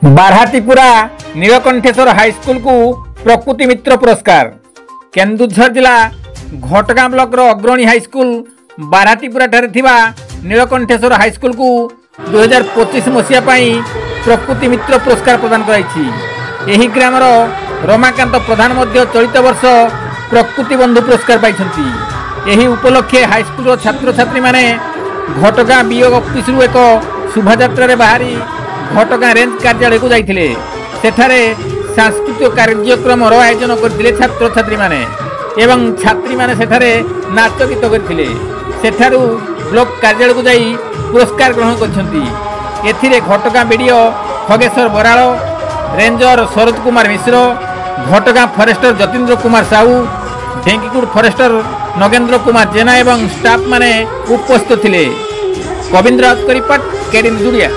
बारहाटीपुरा Neelkantheshwar high school को प्रकृति मित्र पुरस्कार। केन्दुझर जिला घटगां ब्लॉक अग्रणी हाईस्कल बारहाटीपुरा नीलकंठेश्वर हाईस्कल को 2025 मसीहा प्रकृति मित्र पुरस्कार प्रदान कराई। ग्रामर रमाकांत प्रधान चलित वर्ष प्रकृति बंधु पुरस्कार पाई। उपलक्षे हाईस्कल छात्र छात्री माने घटगां बीओ ऑफिस एक शोभायात्रा बाहरी घटगां रेंज कार्यालय को जाइथिले। सेठारे सांस्कृतिक कार्यक्रम आयोजन करथिले छात्र छात्री माने एवं छात्री माने सेठारे नाच गीत करथिले। सेठारु ब्लॉक कार्यालय को जाई पुरस्कार ग्रहण करछंती। एथिरे घटगां BDO Khageshwar बराळ, ranger Sharad Kumar Mishra, घटगां forester Jatindra Kumar Sahu, ढेंकीगुड़ forester Nagendra Kumar जेना एवं स्टाफ माने उपस्थित थिले। कविंद्र रिपोर्ट केडिन दुरिया।